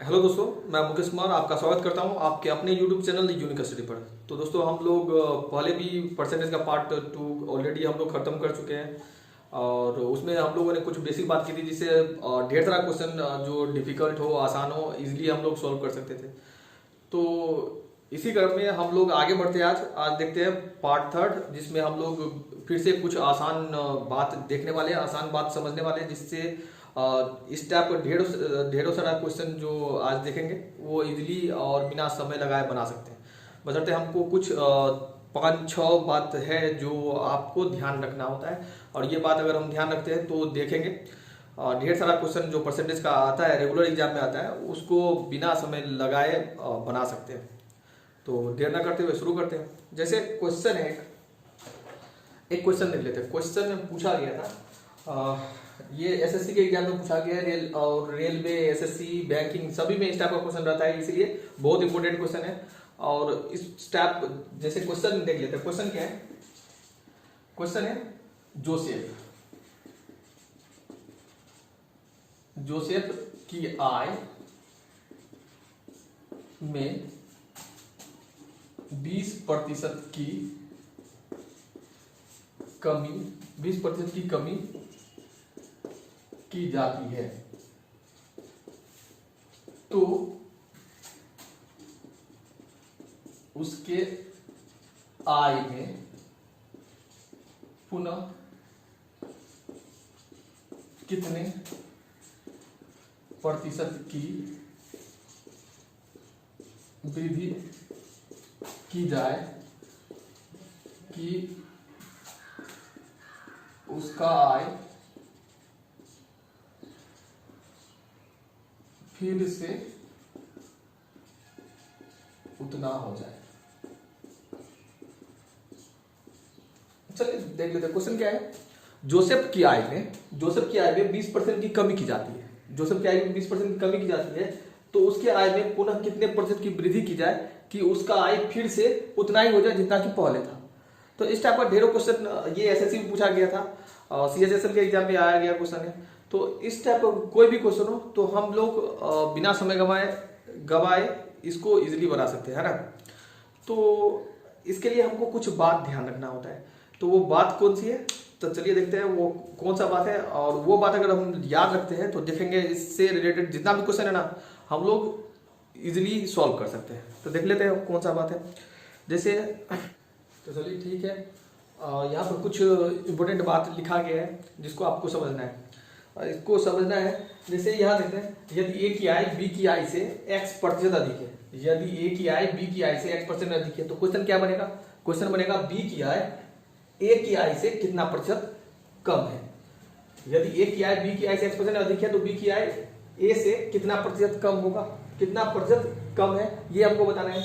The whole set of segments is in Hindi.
हेलो दोस्तों, मैं मुकेश कुमार आपका स्वागत करता हूं आपके अपने यूट्यूब चैनल यूनिक स्टडी पर। तो दोस्तों हम लोग पहले भी परसेंटेज का पार्ट 2 ऑलरेडी हम लोग खत्म कर चुके हैं और उसमें हम लोगों ने कुछ बेसिक बात की थी जिससे ढेर सारा क्वेश्चन जो डिफिकल्ट हो आसान हो इजीली हम लोग सॉल्व कर सकते थे। तो इसी क्रम में हम लोग आगे बढ़ते हैं। आज देखते हैं पार्ट 3 जिसमें हम लोग फिर से कुछ आसान बात देखने वाले हैं, आसान बात समझने वाले हैं, जिससे इस टाइप का ढेरों सारा क्वेश्चन जो आज देखेंगे वो इजीली और बिना समय लगाए बना सकते हैं। बशर्ते हमको कुछ 5-6 बात है जो आपको ध्यान रखना होता है और ये बात अगर हम ध्यान रखते हैं तो देखेंगे ढेर सारा क्वेश्चन जो परसेंटेज का आता है रेगुलर एग्जाम में आता है उसको बिना समय लगाए बना सकते हैं। तो देर ना करते हुए शुरू करते हैं। जैसे क्वेश्चन है, एक क्वेश्चन देख लेते हैं। क्वेश्चन पूछा गया था, ये एसएससी के एग्जाम में पूछा गया है और रेलवे, एसएससी, बैंकिंग सभी में इस टाइप का क्वेश्चन रहता है, इसलिए बहुत इंपॉर्टेंट क्वेश्चन है। और इस टाइप जैसे क्वेश्चन देख लेते हैं। क्वेश्चन क्या है? क्वेश्चन है जोसेफ की आय में 20% की कमी की जाती है, तो उसके आय में पुनः कितने प्रतिशत की वृद्धि की जाए कि उसका आय फिर से उतना हो जाए। चलिए देख लेते हैं क्वेश्चन क्या है। जोसेफ की आय में 20% की कमी की जाती है। जोसेफ की आय में 20% की कमी की जाती है, तो उसके आय में पुनः कितने प्रतिशत की वृद्धि की जाए कि उसका आय फिर से उतना ही हो जाए जितना कि पहले था। तो इस टाइप का ढेरों क्वेश्चन ये एसएससी में पूछा गया था, सीएचएसएल के एग्जाम में आया गया क्वेश्चन है। तो इस टाइप का कोई भी क्वेश्चन हो तो हम लोग बिना समय गवाए इसको इजीली बना सकते हैं, है ना। तो इसके लिए हमको कुछ बात ध्यान रखना होता है। तो वो बात कौन सी है, तो चलिए देखते हैं वो कौन सा बात है। और वो बात अगर हम याद रखते हैं तो देखेंगे इससे रिलेटेड जितना भी क्वेश्चन है ना हम लोग इजीली सॉल्व कर सकते हैं। तो देख लेते हैं कौन सा बात है। जैसे तो चलिए ठीक है, यहाँ पर कुछ इम्पोर्टेंट बात लिखा गया है जिसको आपको समझना है। इसको समझना है। जैसे यहाँ देखते हैं, यदि ए की आय बी की आय से x% अधिक है, यदि ए की आय बी की आय से x% अधिक है, तो क्वेश्चन क्या बनेगा? क्वेश्चन बनेगा बी की आय ए की आय से कितना प्रतिशत कम है। यदि ए की आय बी की आय से x% अधिक है तो बी की आय ए से कितना प्रतिशत कम होगा, कितना प्रतिशत कम है, ये हमको बताना है।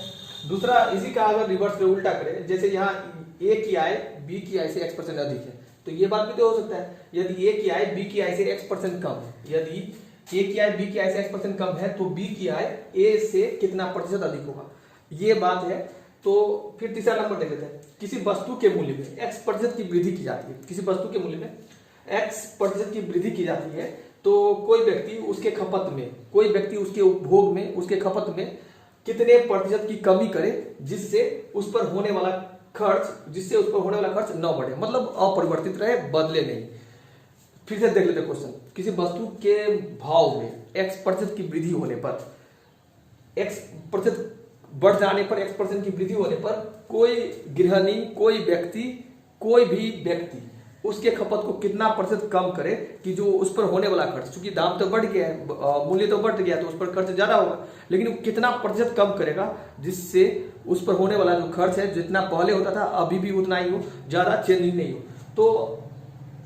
दूसरा, इसी का अगर रिवर्स में उल्टा करें, जैसे यहाँ ए की आय बी की आय से x% अधिक है, तो ये बात भी तो हो सकता है यदि ए की आय बी की आय से x% कम है, यदि ए की आय बी की आय से x% कम है तो बी की आय ए से कितना प्रतिशत अधिक होगा, ये बात है। तो फिर तीसरा नंबर देख लेते हैं। किसी वस्तु के मूल्य में x% की वृद्धि की जाती है, किसी वस्तु के मूल्य में x% की वृद्धि की जाती है, तो कोई व्यक्ति उसके खपत में, कोई व्यक्ति उसके उपभोग में, उसके खपत में कितने प्रतिशत की कमी करे जिससे उस पर होने वाला खर्च न बढ़े, मतलब अपरिवर्तित रहे, बदले नहीं। फिर से देख लेते क्वेश्चन। किसी वस्तु के भाव में x% की वृद्धि होने पर, x% बढ़ जाने पर, x% की वृद्धि होने पर कोई गृहिणी, कोई भी व्यक्ति उसके खपत को कितना प्रतिशत कम करे कि जो उस पर होने वाला खर्च, क्योंकि दाम तो बढ़ गया है, मूल्य तो बढ़ गया, तो उस पर खर्च ज्यादा होगा, लेकिन वो कितना प्रतिशत कम करेगा जिससे उस पर होने वाला जो खर्च है जितना पहले होता था अभी भी उतना ही हो, ज्यादा चेंजिंग नहीं हो। तो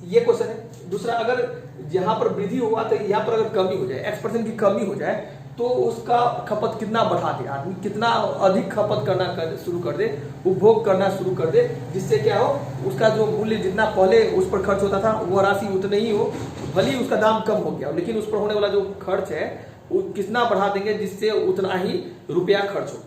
ये क्वेश्चन है। दूसरा, अगर यहाँ पर वृद्धि हुआ तो यहाँ पर अगर कमी हो जाए, x% की कमी हो जाए, तो उसका खपत कितना बढ़ा दे, आदमी कितना अधिक खपत करना शुरू कर दे, उपभोग करना शुरू कर दे, जिससे क्या हो, उसका जो मूल्य जितना पहले उस पर खर्च होता था वो राशि उतनी ही हो, भले ही उसका दाम कम हो गया, लेकिन उस पर होने वाला जो खर्च है वो कितना बढ़ा देंगे जिससे उतना ही रुपया खर्च हो।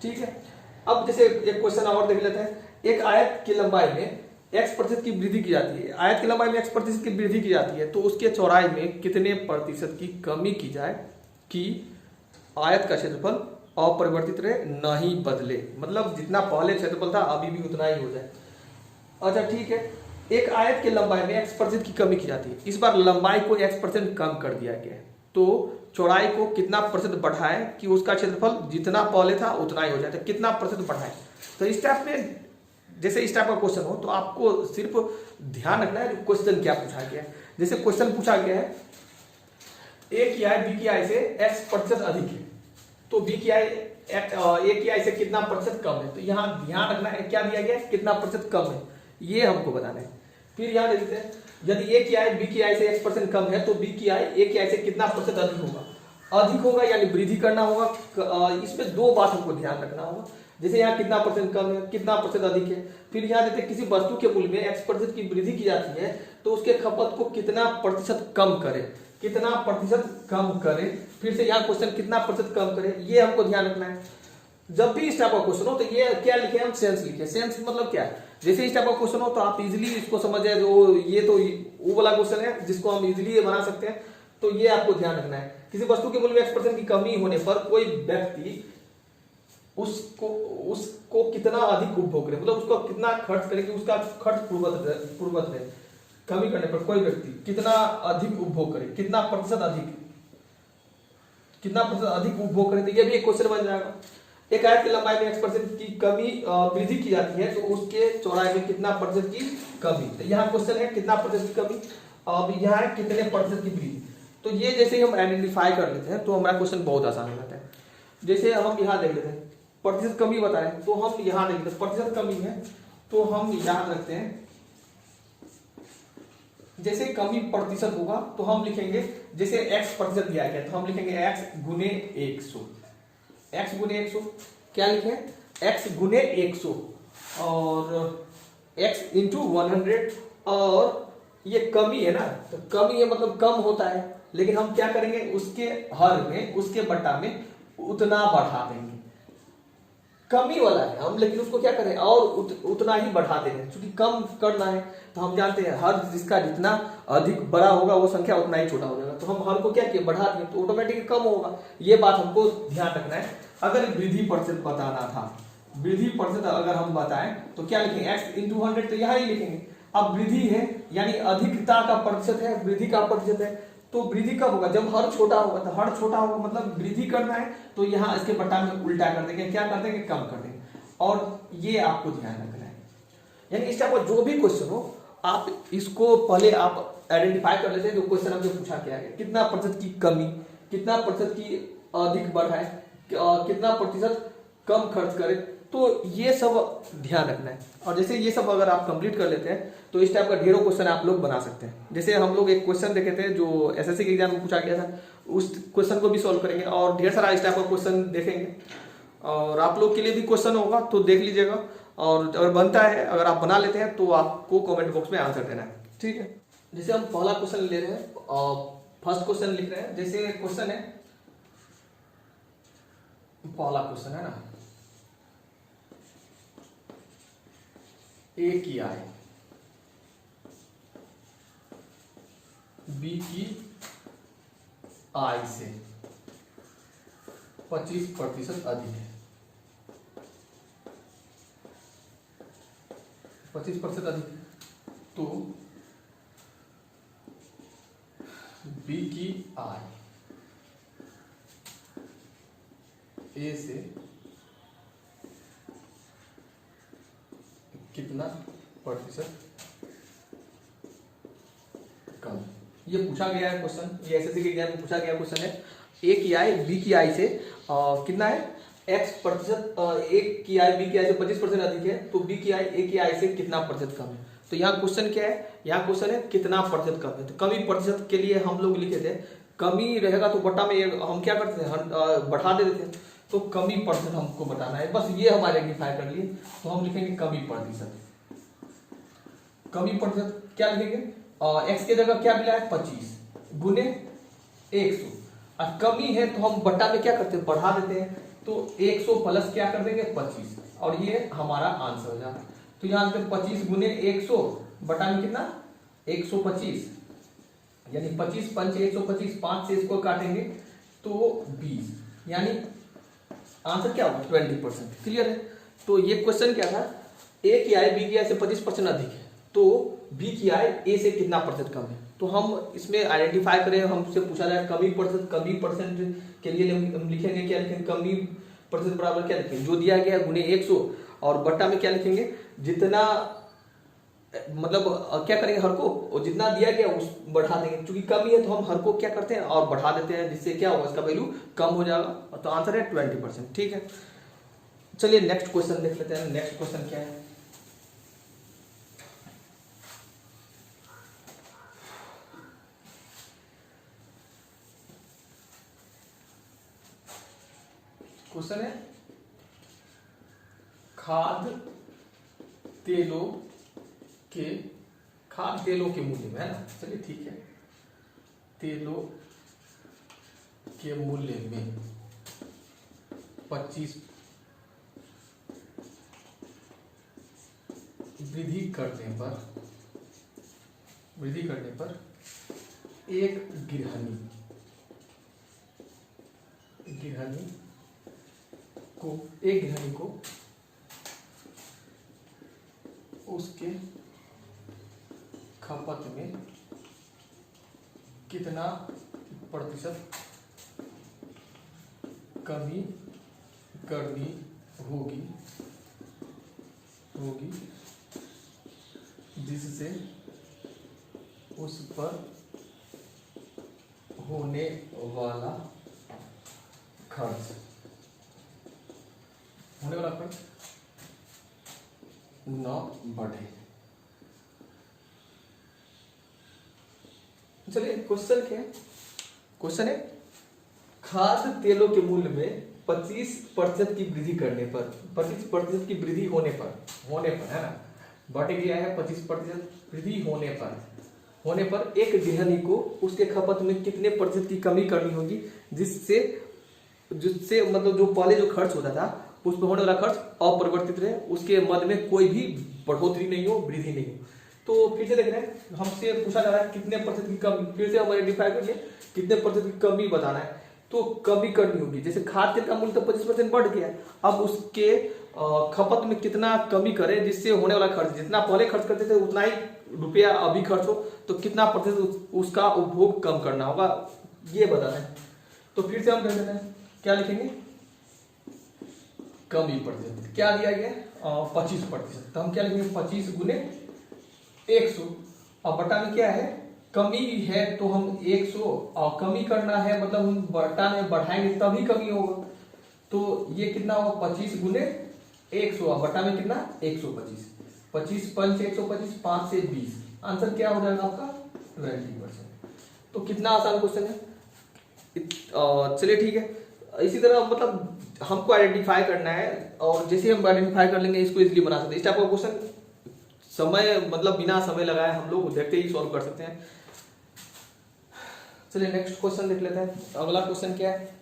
ठीक है। अब जैसे एक क्वेश्चन और देख लेते हैं। एक आयत की लंबाई में x% की वृद्धि की जाती है, आयत की लंबाई में x% की वृद्धि की जाती है, तो उसके चौड़ाई में कितने प्रतिशत की कमी की जाए कि आयत का क्षेत्रफल अपरिवर्तित रहे, नहीं बदले, मतलब जितना पहले क्षेत्रफल था अभी भी उतना ही हो जाए। अच्छा ठीक है, एक आयत के लंबाई में x% की कमी की जाती है। इस बार लंबाई को x% कम कर दिया गया है, तो चौड़ाई को कितना % बढ़ाए कि उसका क्षेत्रफल जितना पहले था उतना ही हो जाए, तो कितना % बढ़ाए। तो इस टाइप में, जैसे इस टाइप का क्वेश्चन हो तो आपको सिर्फ ध्यान रखना है क्वेश्चन क्या पूछा गया है। जैसे क्वेश्चन पूछा गया है ए की आय बी की आय से x% अधिक है, तो बी की आय ए की आय से कितना % कम है। तो यहाँ ध्यान रखना है क्या दिया गया है, कितना % कम है, ये हमको बताना है। फिर यहाँ देखते हैं यदि ए की आय बी की आय से x% कम है तो बी की आय ए की आय से कितना % अधिक होगा। अधिक होगा यानी वृद्धि करना होगा। इसमें दो बात हमको ध्यान रखना होगा, जैसे यहाँ कितना % कम है, कितना % अधिक है। फिर यहाँ देते किसी वस्तु के मूल्य में x% की वृद्धि की जाती है तो उसके खपत को कितना % कम करे, कितना % कम करे। फिर से यहाँ क्वेश्चन कितना % कम करे, ये हमको ध्यान रखना है। जब भी इस टाइप का क्वेश्चन हो तो ये क्या लिखे, हम सेंस लिखे। सेंस मतलब क्या है, जैसे इस टाइप का क्वेश्चन हो तो आप इजीली इसको समझ जाए, जो ये तो वो वाला क्वेश्चन है जिसको हम इजीली बना सकते हैं। तो ये आपको ध्यान रखना है, किसी वस्तु के मूल्य में x% की कमी होने पर कोई व्यक्ति उसको कितना अधिक उपभोग करे, मतलब उसको कितना खर्च करे कि उसका खर्च पूर्ववत रहे। कमी करने पर कोई व्यक्ति कितना अधिक उपभोग करे, कितना % अधिक, कितना % अधिक उपभोग करे, तो ये भी एक क्वेश्चन बन जाएगा। एक आयत की लंबाई में x% की कमी वृद्धि की जाती है तो उसके चौड़ाई में कितना % की कमी। तो यहाँ क्वेश्चन है कितना % की कमी, अब यहाँ है कितने % की वृद्धि। तो ये जैसे हम आइडेंटिफाई कर लेते हैं तो हमारा क्वेश्चन बहुत आसान हो जाता है। जैसे हम यहाँ देख लेते हैं प्रतिशत कमी बताए, तो हम यहाँ देख लेते हैं प्रतिशत कमी है तो हम याद रखते हैं जैसे कमी प्रतिशत होगा तो हम लिखेंगे, जैसे x% दिया गया तो हम लिखेंगे x गुने 100, x गुने 100 क्या लिखे, x गुने 100 और x इंटू 100। और ये कमी है ना, तो कमी है मतलब कम होता है, लेकिन हम क्या करेंगे उसके हर में, उसके बटा में उतना बढ़ा देंगे। कमी वाला है हम, लेकिन उसको क्या करें और उतना ही बढ़ा देंगे, क्योंकि कम करना है तो हम जानते हैं हर जिसका जितना अधिक बड़ा होगा वो संख्या उतना ही छोटा हो जाएगा। तो हम हर को क्या किए बढ़ा दिए तो ऑटोमेटिक कम होगा। ये बात हमको ध्यान रखना है। अगर वृद्धि % बताना था, वृद्धि % अगर हम बताएं तो क्या लिखेंगे x इंटू 100, तो यहाँ ही लिखेंगे। अब वृद्धि है यानी अधिकता का प्रतिशत है, वृद्धि का प्रतिशत है, तो वृद्धि कब होगा जब हर छोटा होगा। तो हर छोटा होगा मतलब वृद्धि करना है तो यहाँ इसके बटा में उल्टा कर देंगे, क्या कर देंगे कम कर देंगे। और ये आपको ध्यान रखना है, यानी इस टाइप का जो भी क्वेश्चन हो आप इसको पहले आप आइडेंटिफाई कर लेते हैं। जो क्वेश्चन हमसे पूछा गया है कितना % की कमी, कितना % की अधिक बढ़ाए, कितना % कम खर्च करे, तो ये सब ध्यान रखना है। और जैसे ये सब अगर आप कंप्लीट कर लेते हैं तो इस टाइप का ढेरों क्वेश्चन आप लोग बना सकते हैं। जैसे हम लोग एक क्वेश्चन देखे थे जो एसएससी के एग्जाम में पूछा गया था, उस क्वेश्चन को भी सॉल्व करेंगे और ढेर सारा इस टाइप का क्वेश्चन देखेंगे। और आप लोग के लिए भी क्वेश्चन होगा तो देख लीजिएगा, और अगर बनता है, अगर आप बना लेते हैं तो आपको कमेंट बॉक्स में आंसर देना है, ठीक है। जैसे हम पहला क्वेश्चन ले रहे हैं और फर्स्ट क्वेश्चन लिख रहे हैं। जैसे क्वेश्चन है, पहला क्वेश्चन है ना, ए की आय बी की आय से 25% अधिक है, 25% अधिक है, तो बी की आय ए से कितना % कम। ये पूछा गया है क्वेश्चन, ये एसएससी के एग्जाम में पूछा गया क्वेश्चन है। ए की आय बी की आय से कितना है x%, ए की आय बी की आय से 25% अधिक है, तो बी की आय ए की आय से कितना % कम है। तो यहाँ क्वेश्चन क्या है, यहाँ क्वेश्चन है कितना % कम है। तो कमी प्रतिशत के लिए हम लोग लिखे थे, कमी रहेगा तो बटा में हम क्या करते थे, हम बढ़ा देते थे, तो कमी % हमको बताना है, बस ये हम आइडेंटिफाई कर लिए। तो हम लिखेंगे कमी प्रतिशत, कमी प्रतिशत क्या लिखेंगे, x के जगह क्या मिला है 25 गुने 100, और कमी है तो हम बटा में क्या करते हैं बढ़ा देते हैं, तो 100 प्लस क्या कर देंगे 25, और ये हमारा आंसर हो जाता है। तो यहाँ 25 गुने 100 बटा में कितना 125, यानी 25 पंच 125, 5 से इसको काटेंगे तो 20, यानी आंसर क्या होगा 20%। क्लियर है। तो ये क्वेश्चन क्या था, ए की आय बी की आय से 25% अधिक है, तो बी की आय ए से कितना % कम है। तो हम इसमें आइडेंटिफाई करें, हमसे पूछा जाए कमी परसेंट के लिए हम लिखेंगे क्या, लिखेंगे कमी % बराबर क्या लिखेंगे, जो दिया गया गुने 100 और बट्टा में क्या लिखेंगे, जितना मतलब क्या करेंगे, हर को जितना दिया गया उस बढ़ा देंगे, क्योंकि कमी है तो हम हर को क्या करते हैं और बढ़ा देते हैं, जिससे क्या होगा, इसका वैल्यू कम हो जाएगा। तो आंसर है 20%। ठीक है, चलिए नेक्स्ट क्वेश्चन देख लेते हैं। नेक्स्ट क्वेश्चन क्या है, क्वेश्चन है खाद्य तेलों के मूल्य में, है ना। चलिए ठीक है, तेलों के मूल्य में 25 वृद्धि करने पर एक गृहिणी को उसके खपत में कितना प्रतिशत कमी करनी होगी जिससे उस पर होने वाला खर्च न बढ़े। चलिए क्वेश्चन क्या है, क्वेश्चन है खाद्य तेलों के मूल्य में 25% की वृद्धि करने पर, 25% की वृद्धि होने पर है ना, बटे गया है 25% वृद्धि होने पर एक गृहिणी को उसके खपत में कितने % की कमी करनी होगी, जिससे मतलब जो पहले जो खर्च होता था उस पर होने वाला खर्च अपरिवर्तित रहे, उसके मद में कोई भी बढ़ोतरी नहीं हो, वृद्धि नहीं हो। तो फिर से देख रहे हैं, हमसे पूछा जा रहा है कितने % की कमी, फिर से हम आइडेंटिफाई करिए कितने % की कमी बताना है। तो कमी करनी होगी, जैसे खाद्य तेल का मूल्य तो 25% बढ़ गया, अब उसके खपत में कितना कमी करें जिससे होने वाला खर्च, जितना पहले खर्च करते थे उतना ही रुपया अभी खर्च हो, तो कितना % उसका उपभोग कम करना होगा, ये बताना है। तो फिर से हम देख लेते हैं, क्या लिखेंगे, कमी %, क्या दिया गया 25%, तो हम क्या लिखेंगे 25 गुने 100, और बटा में क्या है, कमी है तो हम 100, और कमी करना है मतलब हम बटा में बढ़ाएंगे तभी कमी होगा, तो ये कितना होगा 25 गुने 100, और बटा में कितना 125, 25 पंच 125, 5 से 20, आंसर क्या हो जाएगा आपका 20%। तो कितना आसान क्वेश्चन है। चलिए ठीक है, इसी तरह मतलब हमको आइडेंटिफाई करना है, और जैसे हम आइडेंटिफाई कर लेंगे इसको इजीली बना सकते हैं। इस टाइप का क्वेश्चन समय मतलब बिना समय लगाए हम लोग देखते ही सॉल्व कर सकते हैं। चलिए नेक्स्ट क्वेश्चन देख लेते हैं। अगला क्वेश्चन क्या है,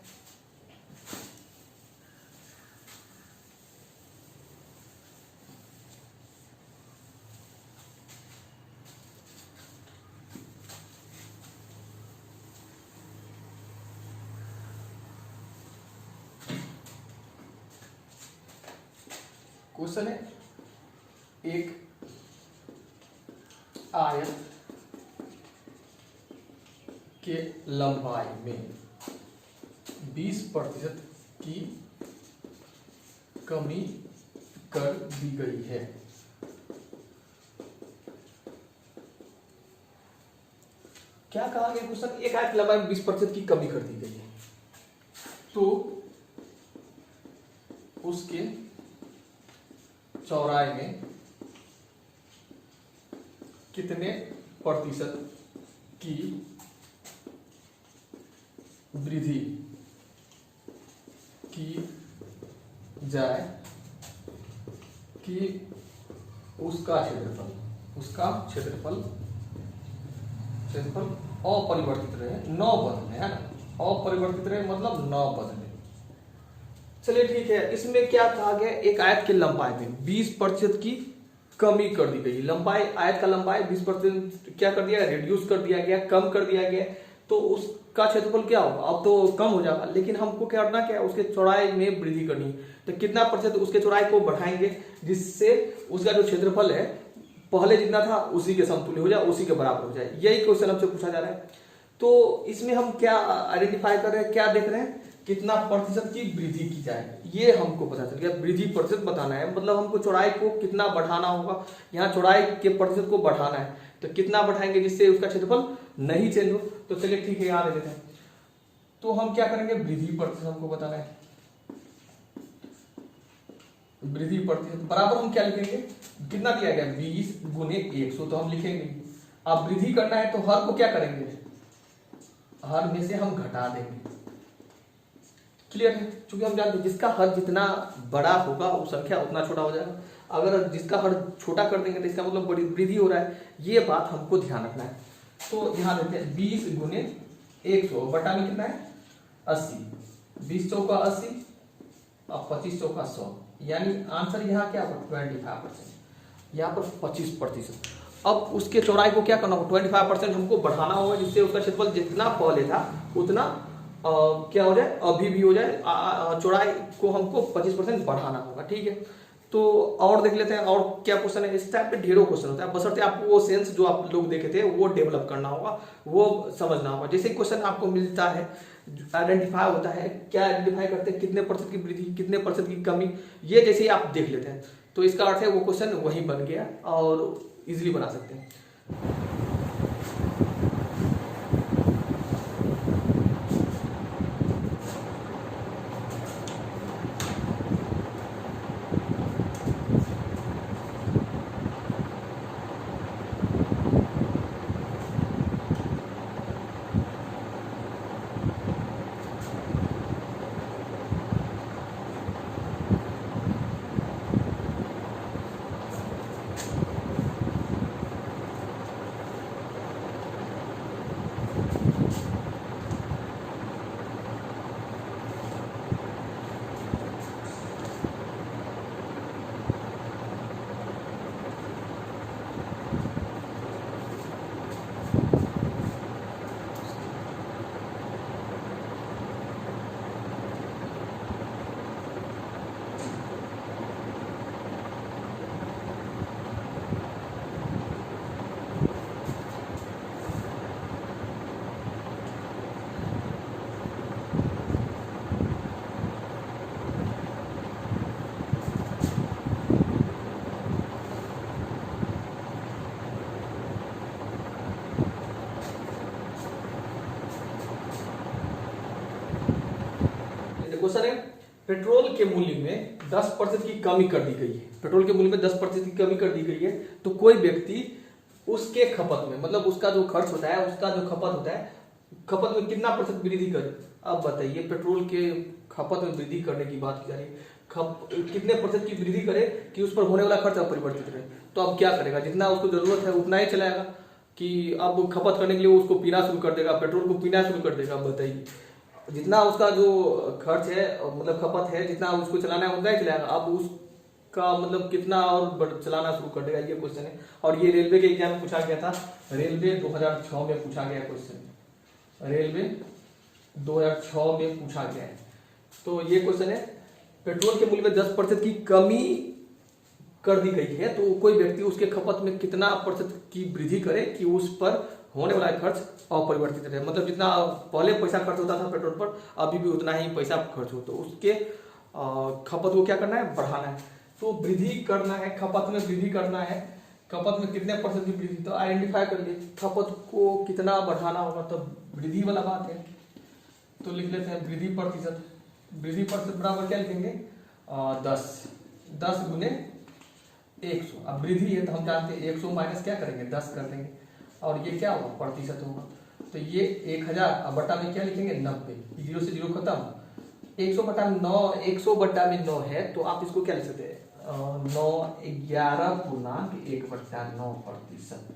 क्वेश्चन है एक आयत के लंबाई में 20% की कमी कर दी गई है। क्या कहा गया क्वेश्चन, एक आयत की लंबाई में 20% की कमी कर दी गई है, तो उसके चौड़ाई में कितने % की वृद्धि की जाए कि उसका क्षेत्रफल अपरिवर्तित रहे, न बदले, है ना, अपरिवर्तित रहे मतलब न बदले। चलिए ठीक है, इसमें क्या कहा गया, एक आयत की लंबाई में 20% की कमी कर दी गई। लंबाई, आयत का लंबाई 20% क्या कर दिया, रिड्यूस कर दिया गया, कम कर दिया गया। तो उसका क्षेत्रफल क्या होगा, अब तो कम हो जाएगा, लेकिन हमको क्या करना, क्या उसके चौड़ाई में वृद्धि करनी है। तो कितना प्रतिशत उसके चौड़ाई को बढ़ाएंगे जिससे उसका जो क्षेत्रफल है पहले जितना था उसी के समतुल्य हो जाए, उसी के बराबर हो जाए। यही क्वेश्चन हमसे पूछा जा रहा है। तो इसमें हम क्या आइडेंटिफाई कर रहे हैं, क्या देख रहे हैं, कितना प्रतिशत की वृद्धि की जाए, ये हमको पता चल गया। वृद्धि प्रतिशत बताना है, मतलब हमको चौड़ाई को कितना बढ़ाना होगा, यहाँ चौड़ाई के प्रतिशत को बढ़ाना है, तो कितना बढ़ाएंगे जिससे उसका क्षेत्रफल नहीं चेंज हो। तो चलिए ठीक है, यहाँ ले लेते हैं। तो हम क्या करेंगे, वृद्धि प्रतिशत हमको बताना है। वृद्धि प्रतिशत बराबर हम क्या लिखेंगे, कितना दिया गया 20 गुने 100, तो हम लिखेंगे। अब वृद्धि करना है तो हर को क्या करेंगे, हर में से हम घटा देंगे। क्लियर है, क्योंकि हम जानते हैं जिसका हर जितना बड़ा होगा वो संख्या उतना छोटा हो जाएगा। अगर जिसका हर छोटा कर देंगे तो इसका मतलब बड़ी वृद्धि हो रहा है, ये बात हमको ध्यान रखना है। तो ध्यान देते हैं 20 गुने 100 बटा में कितना है 80, 20 चौका 80 और 25 चौका 100, यानी आंसर यहाँ क्या होगा 25%, यहाँ पर 25%। अब उसके चौड़ाई को क्या करना होगा, 25% हमको बढ़ाना होगा जिससे उसका क्षेत्रफल जितना पहले था उतना क्या हो जाए, अभी भी हो जाए। चौड़ाई को हमको 25% बढ़ाना होगा। ठीक है, तो और देख लेते हैं और क्या क्वेश्चन है। इस टाइप पे ढेरों क्वेश्चन होता है, बशर्ते आपको वो सेंस जो आप लोग देखे थे वो डेवलप करना होगा, वो समझना होगा। जैसे क्वेश्चन आपको मिलता है, आइडेंटिफाई होता है, क्या आइडेंटिफाई करते हैं, कितने प्रतिशत की वृद्धि, कितने प्रतिशत की कमी, ये जैसे ही आप देख लेते हैं तो इसका अर्थ है वो क्वेश्चन वहीं बन गया और इजिली बना सकते हैं। क्वेश्चन है, पेट्रोल के मूल्य में 10% की कमी कर दी गई है। पेट्रोल के मूल्य में 10% की कमी कर दी गई है, तो कोई व्यक्ति उसके खपत में, मतलब उसका जो खर्च होता है, उसका जो खपत होता है, खपत में कितना प्रतिशत वृद्धि करे। अब बताइए, पेट्रोल के खपत में वृद्धि करने की बात की जा रही है, कितने प्रतिशत की वृद्धि करे कि उस पर होने वाला खर्च अपरिवर्तित रहे। तो अब क्या करेगा, जितना उसको जरूरत है उतना ही चलाएगा कि अब खपत करने के लिए उसको पीना शुरू कर देगा, पेट्रोल को पीना शुरू कर देगा। बताइए, जितना उसका जो खर्च है, मतलब खपत है, जितना उसको चलाना है उतना ही चलाएगा। अब उसका मतलब कितना और चलाना शुरू कर देगा, ये क्वेश्चन है। और ये रेलवे के एग्जाम में पूछा गया था, रेलवे 2006 में पूछा गया क्वेश्चन, रेलवे 2006 में पूछा गया है। तो ये क्वेश्चन है, पेट्रोल के मूल्य में 10% की कमी कर दी गई है, तो कोई व्यक्ति उसके खपत में कितना प्रतिशत की वृद्धि करे कि उस पर होने वाला खर्च अपरिवर्तित रहे। मतलब जितना पहले पैसा खर्च होता था पेट्रोल पर, अभी भी उतना ही पैसा खर्च हो, तो उसके खपत को क्या करना है, बढ़ाना है। तो वृद्धि करना है, खपत में वृद्धि करना है, खपत में कितने प्रतिशत की वृद्धि, तो आइडेंटिफाई कर लिए खपत को कितना बढ़ाना होगा, तो वृद्धि वाला बात है। तो लिख लेते हैं वृद्धि प्रतिशत, वृद्धि प्रतिशत बराबर क्या लिखेंगे 10 गुने 100। अब वृद्धि है तो हम जानते हैं 100 माइनस क्या करेंगे 10 कर देंगे, और ये क्या होगा प्रतिशत होगा। तो ये 1000 अब बटा में क्या लिखेंगे 90, 0 से 0 खत्म, 100 बटा 9, 100 बटा में 9 है, तो आप इसको क्या लिख सकते हैं 11.1/9%।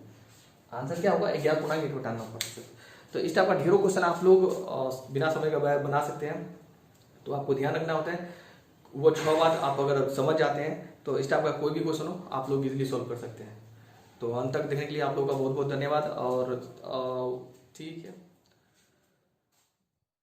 आंसर क्या होगा 11.1/9%। तो इस टाइप का ढेरों क्वेश्चन आप लोग बिना समय का बना सकते हैं। तो आपको ध्यान रखना होता है, वो 6 बात आप अगर समझ जाते हैं तो इस टाइप का कोई भी क्वेश्चन हो आप लोग इजीली सॉल्व कर सकते हैं। तो अंत तक देखने के लिए आप लोगों का बहुत बहुत धन्यवाद, और ठीक है।